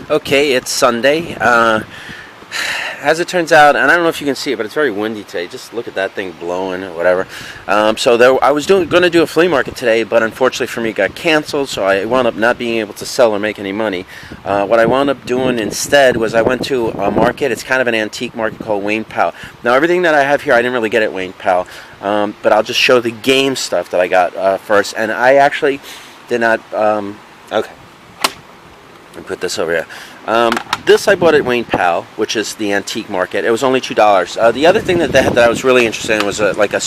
Okay, it's Sunday. As it turns out, and I don't know if you can see it, but it's very windy today. Just look at that thing blowing or whatever. I was going to do a flea market today, but unfortunately for me, it got canceled, so I wound up not being able to sell or make any money. What I wound up doing instead was I went to a market. It's kind of an antique market called Wayne PAL. Now, everything that I have here, I didn't really get at Wayne PAL, but I'll just show the game stuff that I got first. And I actually did not... okay. Let me put this over here. This I bought at Wayne PAL, which is the antique market. It was only $2. The other thing that they had that I was really interested in was like a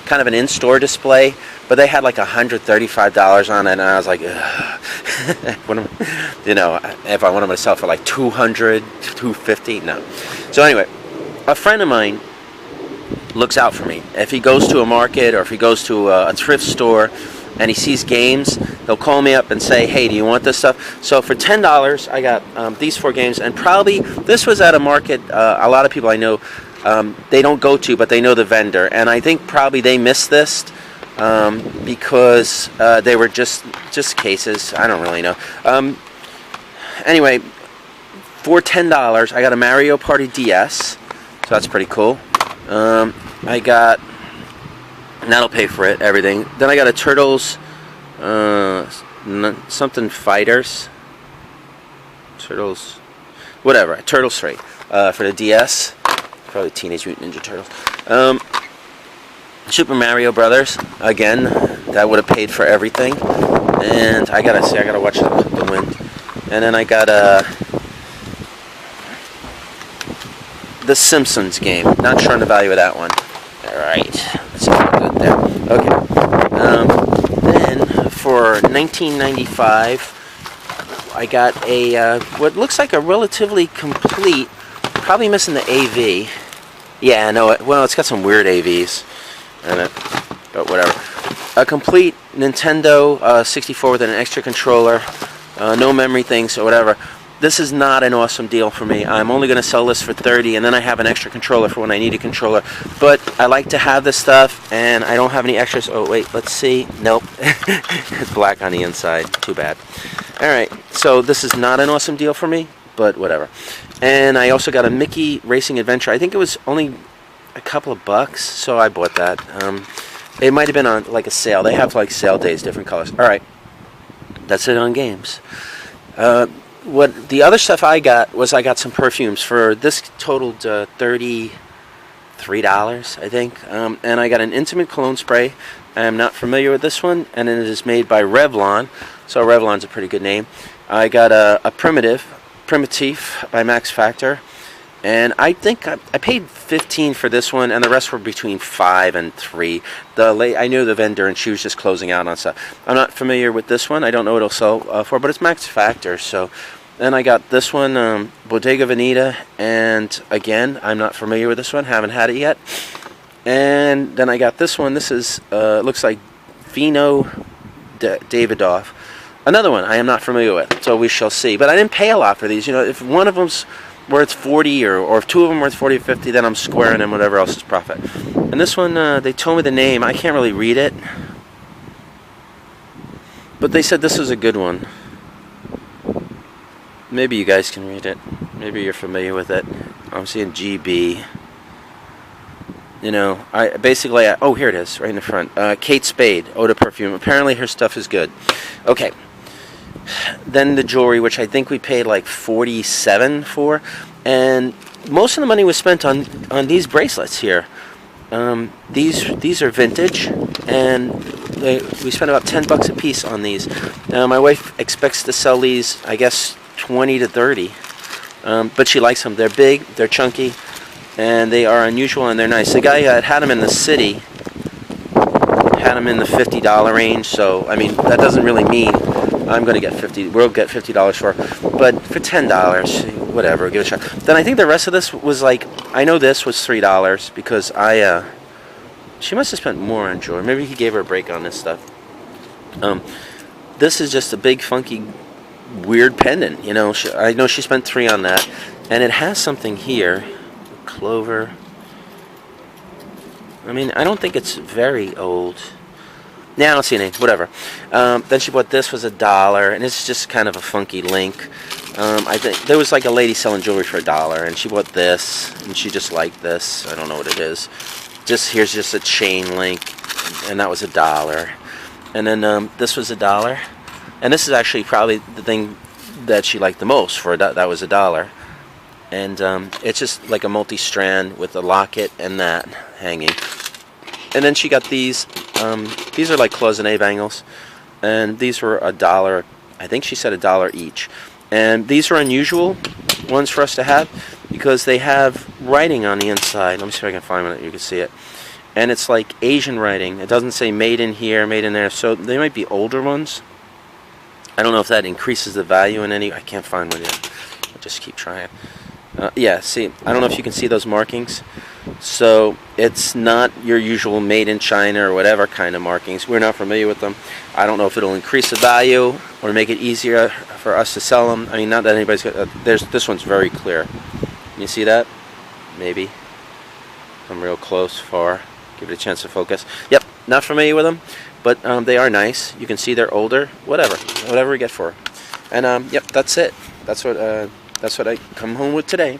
kind of an in-store display, but they had like $135 on it, and I was like, what am I, you know, if I want them to sell for like $200, $250, no. So anyway, a friend of mine looks out for me. If he goes to a market or if he goes to a thrift store and he sees games, he'll call me up and say, hey, do you want this stuff? So for $10, I got these 4 games, and probably this was at a market a lot of people I know, they don't go to, but they know the vendor, and I think probably they missed this because they were just cases. I don't really know. Anyway, for $10, I got a Mario Party DS, so that's pretty cool. I got... and that'll pay for it, everything. Then I got a Turtles, something Fighters. Turtles, whatever, Turtles 3 for the DS. Probably Teenage Mutant Ninja Turtles. Super Mario Brothers, again, that would have paid for everything. And I gotta watch the wind. And then I got the Simpsons game. Not sure on the value of that one. Alright, let's see what I got there. Okay. Then for $19.95, I got a what looks like a relatively complete, probably missing the AV. Yeah, no, well, it's got some weird AVs in it, but whatever. A complete Nintendo 64 with an extra controller, no memory things or whatever. This is not an awesome deal for me. I'm only going to sell this for $30, and then I have an extra controller for when I need a controller. But I like to have this stuff, and I don't have any extras. Oh, wait, let's see. Nope. It's black on the inside. Too bad. Alright, so this is not an awesome deal for me, but whatever. And I also got a Mickey Racing Adventure. I think it was only a couple of bucks, so I bought that. It might have been on like a sale. They have like sale days, different colors. Alright, that's it on games. What the other stuff I got was I got some perfumes. For this totaled $33, I think. And I got an intimate cologne spray. I am not familiar with this one, and it is made by Revlon. So Revlon's a pretty good name. I got a Primitive by Max Factor, and I think I paid $15 for this one, and the rest were between $5 and $3. I knew the vendor, and she was just closing out on stuff. I'm not familiar with this one. I don't know what it'll sell for, but it's Max Factor, so. Then I got this one, Bodega Veneta, and again, I'm not familiar with this one, haven't had it yet. And then I got this one. This is looks like Vino Davidoff. Another one I am not familiar with, so we shall see. But I didn't pay a lot for these. You know, if one of them's worth 40, or if two of them worth 40 or 50, then I'm squaring them whatever else is profit. And this one, they told me the name. I can't really read it, but they said this was a good one. Maybe you guys can read it. Maybe you're familiar with it. I'm seeing GB. You know, oh, here it is, right in the front. Kate Spade, Eau de Perfume. Apparently her stuff is good. Okay. Then the jewelry, which I think we paid like $47 for. And most of the money was spent on these bracelets here. These are vintage, and we spent about $10 a piece on these. My wife expects to sell these, I guess, 20 to 30, but she likes them. They're big, they're chunky, and they are unusual, and they're nice. The guy that had them in the city had them in the $50 range, so I mean that doesn't really mean I'm going to get we'll get $50 for, but for $10, whatever, give it a shot. Then I think the rest of this was like, I know this was $3 because she must have spent more on jewelry. Maybe he gave her a break on this stuff. This is just a big funky weird pendant, you know. I know she spent $3 on that, and it has something here, clover. I mean, I don't think it's very old. Yeah, I don't see any. Whatever. Then she bought this, was $1, and it's just kind of a funky link. I think there was like a lady selling jewelry for $1, and she bought this, and she just liked this. I don't know what it is. Here's just a chain link, and that was $1. And then this was $1, and this is actually probably the thing that she liked the most for that was $1. And it's just like a multi-strand with a locket and that hanging. And then she got these. These are like cloisonne bangles, and these were $1. I think she said $1 each. And these are unusual ones for us to have because they have writing on the inside. Let me see if I can find one that you can see it. And it's like Asian writing. It doesn't say made in here, made in there. So they might be older ones. I don't know if that increases the value in any. I can't find one yet. I'll just keep trying. Yeah, see, I don't know if you can see those markings. So it's not your usual made in China or whatever kind of markings. We're not familiar with them. I don't know if it'll increase the value or make it easier for us to sell them. I mean, not that anybody's got. This one's very clear. You see that? Maybe. I'm real close, far. Give it a chance to focus. Yep, not familiar with them, but they are nice. You can see they're older. Whatever we get for. And yep, that's it. That's what I come home with today.